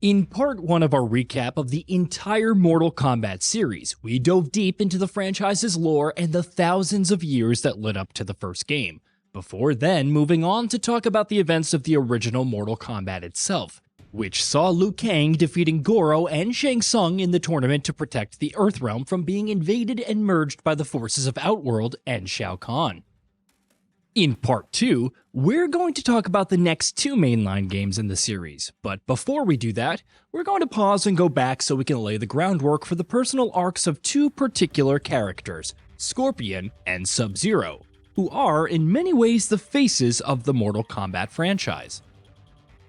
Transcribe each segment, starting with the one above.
In part 1 of our recap of the entire Mortal Kombat series, we dove deep into the franchise's lore and the thousands of years that led up to the first game, before then moving on to talk about the events of the original Mortal Kombat itself, which saw Liu Kang defeating Goro and Shang Tsung in the tournament to protect the Earthrealm from being invaded and merged by the forces of Outworld and Shao Kahn. In part 2, we're going to talk about the next 2 mainline games in the series, but before we do that, we're going to pause and go back so we can lay the groundwork for the personal arcs of 2 particular characters, Scorpion and Sub-Zero, who are in many ways the faces of the Mortal Kombat franchise.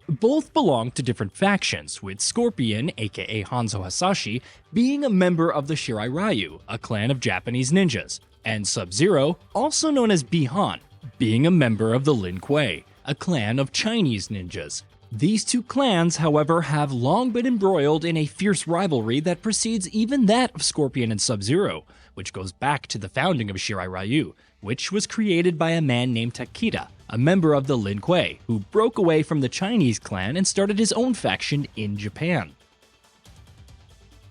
Both belong to different factions, with Scorpion, aka Hanzo Hasashi, being a member of the Shirai Ryu, a clan of Japanese ninjas, and Sub-Zero, also known as Bi-Han, being a member of the Lin Kuei, a clan of Chinese ninjas. These 2 clans, however, have long been embroiled in a fierce rivalry that precedes even that of Scorpion and Sub-Zero, which goes back to the founding of Shirai Ryu, which was created by a man named Takeda, a member of the Lin Kuei, who broke away from the Chinese clan and started his own faction in Japan.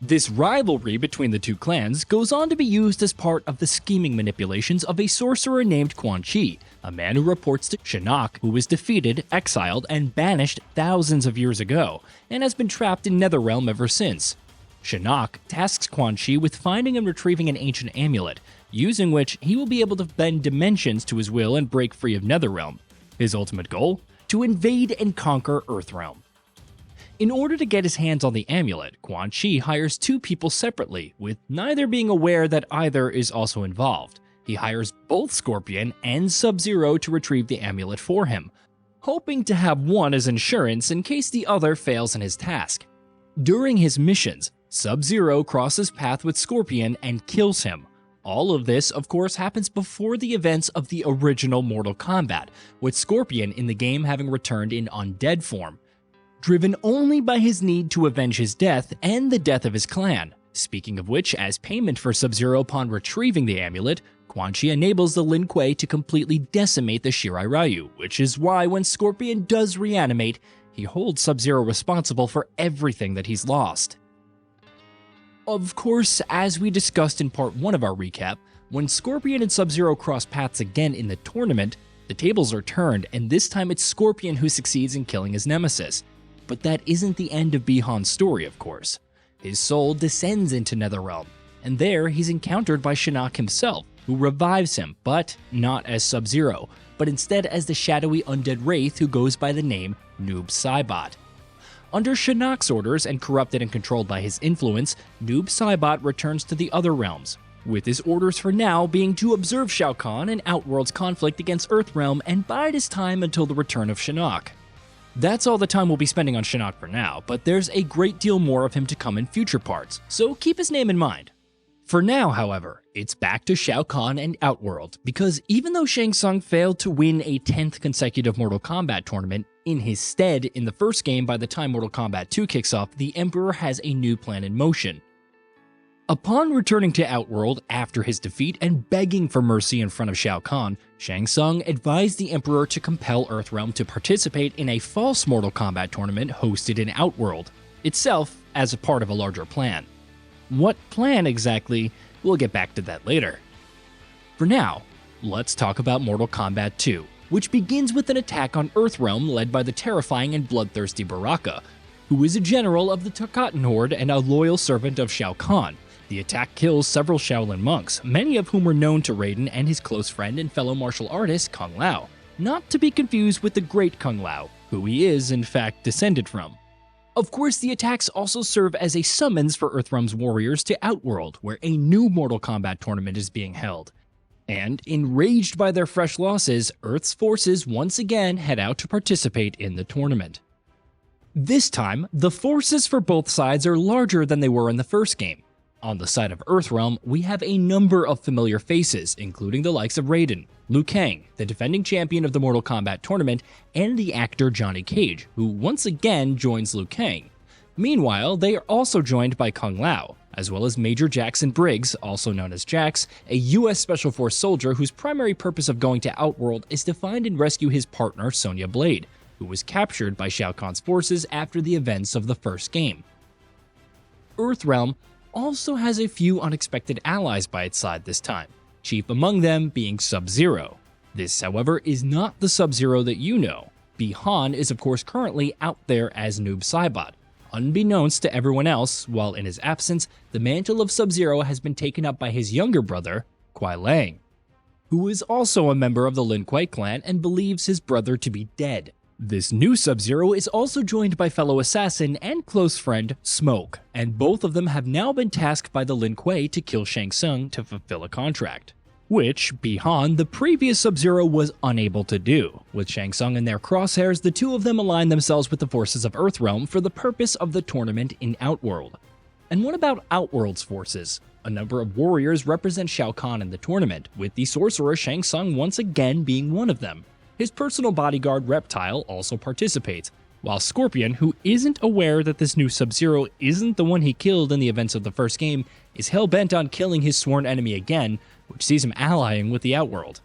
This rivalry between the 2 clans goes on to be used as part of the scheming manipulations of a sorcerer named Quan Chi, a man who reports to Shinnok, who was defeated, exiled, and banished thousands of years ago, and has been trapped in Netherrealm ever since. Shinnok tasks Quan Chi with finding and retrieving an ancient amulet, using which he will be able to bend dimensions to his will and break free of Netherrealm. His ultimate goal? To invade and conquer Earthrealm. In order to get his hands on the amulet, Quan Chi hires 2 people separately, with neither being aware that either is also involved. He hires both Scorpion and Sub-Zero to retrieve the amulet for him, hoping to have one as insurance in case the other fails in his task. During his missions, Sub-Zero crosses path with Scorpion and kills him. All of this, of course, happens before the events of the original Mortal Kombat, with Scorpion in the game having returned in undead form, driven only by his need to avenge his death and the death of his clan. Speaking of which, as payment for Sub-Zero upon retrieving the amulet, Quan Chi enables the Lin Kuei to completely decimate the Shirai Ryu, which is why when Scorpion does reanimate, he holds Sub-Zero responsible for everything that he's lost. Of course, as we discussed in part 1 of our recap, when Scorpion and Sub-Zero cross paths again in the tournament, the tables are turned, and this time it's Scorpion who succeeds in killing his nemesis. But that isn't the end of Bi-Han's story, of course. His soul descends into Netherrealm, and there he's encountered by Shinnok himself, who revives him, but not as Sub-Zero, but instead as the shadowy undead wraith who goes by the name Noob Saibot. Under Shinnok's orders and corrupted and controlled by his influence, Noob Saibot returns to the other realms, with his orders for now being to observe Shao Kahn and Outworld's conflict against Earthrealm and bide his time until the return of Shinnok. That's all the time we'll be spending on Shinnok for now, but there's a great deal more of him to come in future parts, so keep his name in mind. For now, however, it's back to Shao Kahn and Outworld, because even though Shang Tsung failed to win a 10th consecutive Mortal Kombat tournament in his stead in the first game by the time Mortal Kombat 2 kicks off, the Emperor has a new plan in motion. Upon returning to Outworld after his defeat and begging for mercy in front of Shao Kahn, Shang Tsung advised the Emperor to compel Earthrealm to participate in a false Mortal Kombat tournament hosted in Outworld, itself as a part of a larger plan. What plan exactly? We'll get back to that later. For now, let's talk about Mortal Kombat 2, which begins with an attack on Earthrealm led by the terrifying and bloodthirsty Baraka, who is a general of the Tarkatan Horde and a loyal servant of Shao Kahn. The attack kills several Shaolin monks, many of whom were known to Raiden and his close friend and fellow martial artist Kung Lao, not to be confused with the Great Kung Lao, who he is in fact descended from. Of course, the attacks also serve as a summons for Earthrealm's warriors to Outworld, where a new Mortal Kombat tournament is being held. And, enraged by their fresh losses, Earth's forces once again head out to participate in the tournament. This time, the forces for both sides are larger than they were in the first game. On the side of Earthrealm, we have a number of familiar faces, including the likes of Raiden, Liu Kang, the defending champion of the Mortal Kombat tournament, and the actor Johnny Cage, who once again joins Liu Kang. Meanwhile, they are also joined by Kung Lao, as well as Major Jackson Briggs, also known as Jax, a US Special Force soldier whose primary purpose of going to Outworld is to find and rescue his partner Sonya Blade, who was captured by Shao Kahn's forces after the events of the first game. Earthrealm also has a few unexpected allies by its side this time, chief among them being Sub-Zero. This, however, is not the Sub-Zero that you know. Bi-Han is of course currently out there as Noob Saibot. Unbeknownst to everyone else, while in his absence, the mantle of Sub-Zero has been taken up by his younger brother, Kuai Liang, who is also a member of the Lin Kuei clan and believes his brother to be dead. This new Sub-Zero is also joined by fellow assassin and close friend Smoke, and both of them have now been tasked by the Lin Kuei to kill Shang Tsung to fulfill a contract, which Bi-Han, the previous Sub-Zero, was unable to do. With Shang Tsung in their crosshairs, the two of them align themselves with the forces of Earthrealm for the purpose of the tournament in Outworld. And what about Outworld's forces? A number of warriors represent Shao Kahn in the tournament, with the sorcerer Shang Tsung once again being one of them. His personal bodyguard Reptile also participates, while Scorpion, who isn't aware that this new Sub-Zero isn't the one he killed in the events of the first game, is hell-bent on killing his sworn enemy again, which sees him allying with the Outworld.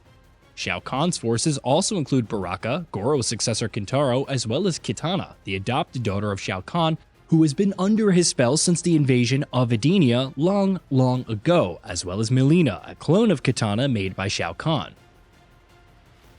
Shao Kahn's forces also include Baraka, Goro's successor Kintaro, as well as Kitana, the adopted daughter of Shao Kahn, who has been under his spell since the invasion of Edenia long ago, as well as Mileena, a clone of Kitana made by Shao Kahn.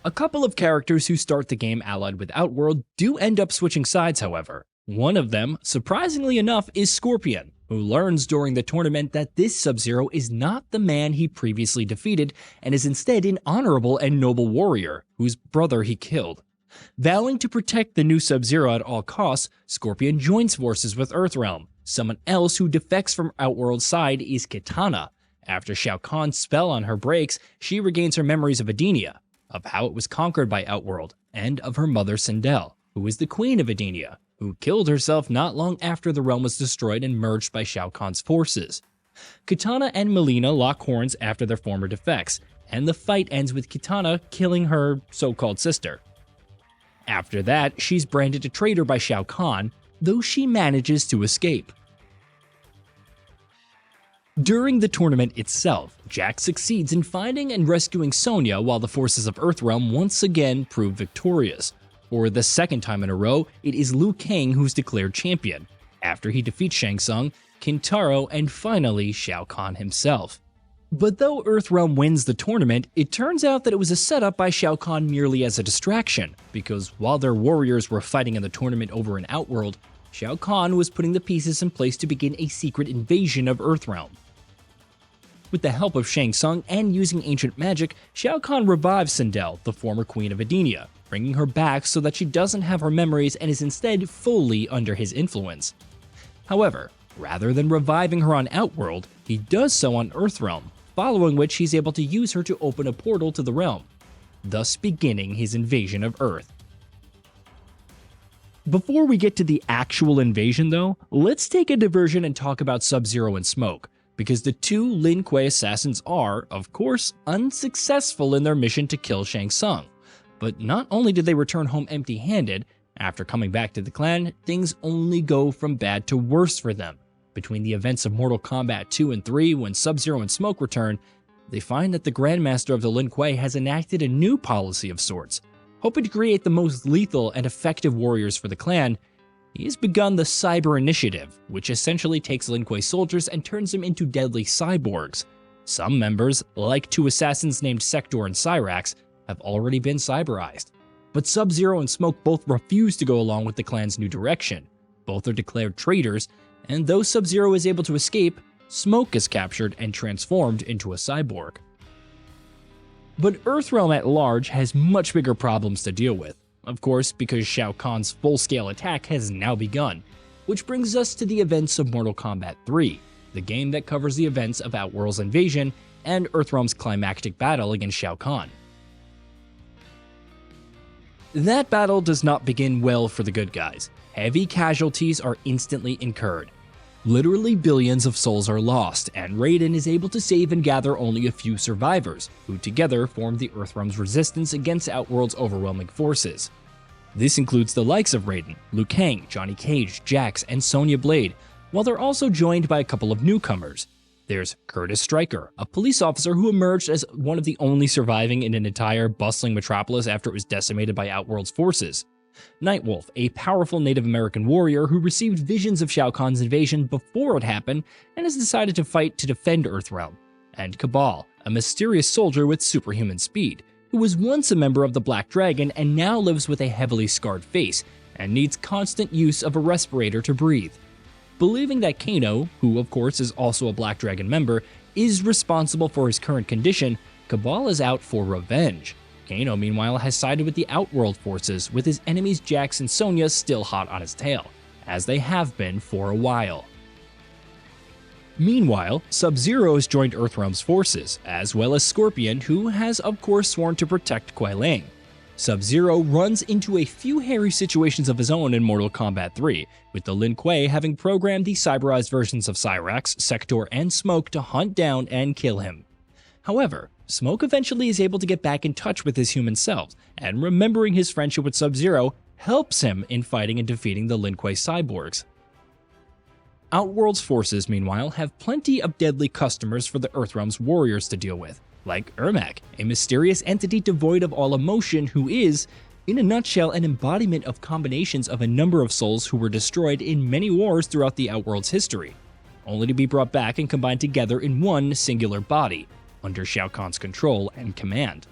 A couple of characters who start the game allied with Outworld do end up switching sides, however. One of them, surprisingly enough, is Scorpion, who learns during the tournament that this Sub-Zero is not the man he previously defeated and is instead an honorable and noble warrior whose brother he killed. Vowing to protect the new Sub-Zero at all costs, Scorpion joins forces with Earthrealm. Someone else who defects from Outworld's side is Kitana. After Shao Kahn's spell on her breaks, she regains her memories of Edenia, of how it was conquered by Outworld, and of her mother Sindel, who is the queen of Edenia, who killed herself not long after the realm was destroyed and merged by Shao Kahn's forces. Kitana and Mileena lock horns after their former defects, and the fight ends with Kitana killing her so-called sister. After that, she's branded a traitor by Shao Kahn, though she manages to escape. During the tournament itself, Jack succeeds in finding and rescuing Sonya while the forces of Earthrealm once again prove victorious. For the second time in a row, it is Liu Kang who's declared champion, after he defeats Shang Tsung, Kintaro, and finally Shao Kahn himself. But though Earthrealm wins the tournament, it turns out that it was a setup by Shao Kahn merely as a distraction, because while their warriors were fighting in the tournament over in Outworld, Shao Kahn was putting the pieces in place to begin a secret invasion of Earthrealm. With the help of Shang Tsung and using ancient magic, Shao Kahn revives Sindel, the former queen of Edenia, bringing her back so that she doesn't have her memories and is instead fully under his influence. However, rather than reviving her on Outworld, he does so on Earthrealm, following which he's able to use her to open a portal to the realm, thus beginning his invasion of Earth. Before we get to the actual invasion though, let's take a diversion and talk about Sub-Zero and Smoke, because the two Lin Kuei assassins are, of course, unsuccessful in their mission to kill Shang Tsung. But not only did they return home empty-handed, after coming back to the clan, things only go from bad to worse for them. Between the events of Mortal Kombat 2 and 3, when Sub-Zero and Smoke return, they find that the Grandmaster of the Lin Kuei has enacted a new policy of sorts. Hoping to create the most lethal and effective warriors for the clan, he has begun the Cyber Initiative, which essentially takes Lin Kuei soldiers and turns them into deadly cyborgs. Some members, like two assassins named Sector and Cyrax, have already been cyberized. But Sub-Zero and Smoke both refuse to go along with the clan's new direction. Both are declared traitors, and though Sub-Zero is able to escape, Smoke is captured and transformed into a cyborg. But Earthrealm at large has much bigger problems to deal with, of course because Shao Kahn's full-scale attack has now begun, which brings us to the events of Mortal Kombat 3, the game that covers the events of Outworld's invasion and Earthrealm's climactic battle against Shao Kahn. That battle does not begin well for the good guys. Heavy casualties are instantly incurred. Literally billions of souls are lost, and Raiden is able to save and gather only a few survivors, who together form the Earthrealm's resistance against Outworld's overwhelming forces. This includes the likes of Raiden, Liu Kang, Johnny Cage, Jax, and Sonya Blade, while they're also joined by a couple of newcomers. There's Curtis Stryker, a police officer who emerged as one of the only surviving in an entire bustling metropolis after it was decimated by Outworld's forces. Nightwolf, a powerful Native American warrior who received visions of Shao Kahn's invasion before it happened and has decided to fight to defend Earthrealm. And Cabal, a mysterious soldier with superhuman speed, who was once a member of the Black Dragon and now lives with a heavily scarred face and needs constant use of a respirator to breathe. Believing that Kano, who of course is also a Black Dragon member, is responsible for his current condition, Cabal is out for revenge. Kano, meanwhile, has sided with the Outworld forces, with his enemies Jax and Sonya still hot on his tail, as they have been for a while. Meanwhile, Sub-Zero has joined Earthrealm's forces, as well as Scorpion, who has of course sworn to protect Kuai Liang. Sub-Zero runs into a few hairy situations of his own in Mortal Kombat 3, with the Lin Kuei having programmed the cyberized versions of Cyrax, Sector, and Smoke to hunt down and kill him. However, Smoke eventually is able to get back in touch with his human self, and remembering his friendship with Sub-Zero helps him in fighting and defeating the Lin Kuei cyborgs. Outworld's forces, meanwhile, have plenty of deadly customers for the Earthrealm's warriors to deal with, like Ermac, a mysterious entity devoid of all emotion who is, in a nutshell, an embodiment of combinations of a number of souls who were destroyed in many wars throughout the Outworld's history, only to be brought back and combined together in one singular body, under Shao Kahn's control and command.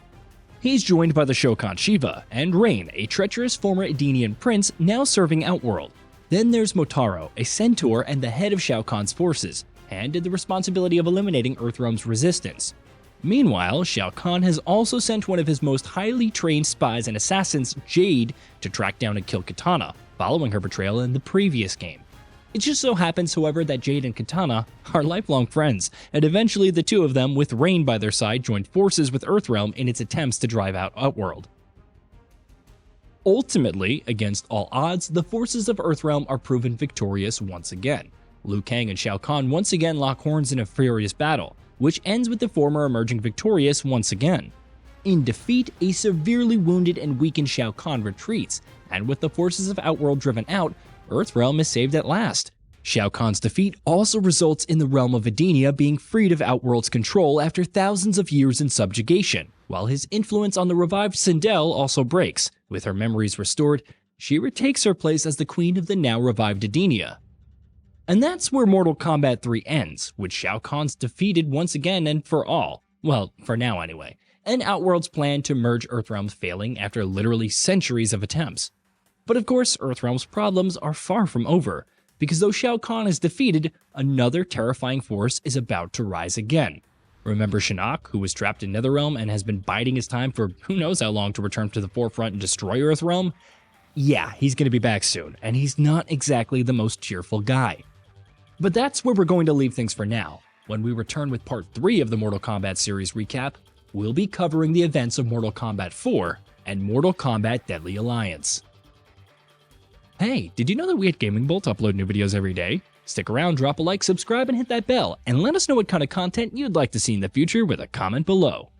He's joined by the Shokan Shiva and Rain, a treacherous former Edenian prince now serving Outworld. Then there's Motaro, a centaur and the head of Shao Kahn's forces, handed the responsibility of eliminating Earthrealm's resistance. Meanwhile, Shao Kahn has also sent one of his most highly trained spies and assassins, Jade, to track down and kill Kitana, following her betrayal in the previous game. It just so happens, however, that Jade and Kitana are lifelong friends, and eventually the two of them, with Rain by their side, joined forces with Earthrealm in its attempts to drive out Outworld. Ultimately, against all odds, the forces of Earthrealm are proven victorious once again. Liu Kang and Shao Kahn once again lock horns in a furious battle, which ends with the former emerging victorious once again. In defeat, a severely wounded and weakened Shao Kahn retreats, and with the forces of Outworld driven out, Earthrealm is saved at last. Shao Kahn's defeat also results in the realm of Edenia being freed of Outworld's control after thousands of years in subjugation, while his influence on the revived Sindel also breaks. With her memories restored, she retakes her place as the queen of the now revived Edenia. And that's where Mortal Kombat 3 ends, with Shao Kahn's defeated once again and for all. Well, for now anyway. And Outworld's plan to merge Earthrealm failing after literally centuries of attempts. But of course, Earthrealm's problems are far from over, because though Shao Kahn is defeated, another terrifying force is about to rise again. Remember Shinnok, who was trapped in Netherrealm and has been biding his time for who knows how long to return to the forefront and destroy Earthrealm? Yeah, he's going to be back soon, and he's not exactly the most cheerful guy. But that's where we're going to leave things for now. When we return with part 3 of the Mortal Kombat series recap, we'll be covering the events of Mortal Kombat 4 and Mortal Kombat Deadly Alliance. Hey, did you know that we at Gaming Bolt upload new videos every day? Stick around, drop a like, subscribe, and hit that bell, and let us know what kind of content you'd like to see in the future with a comment below.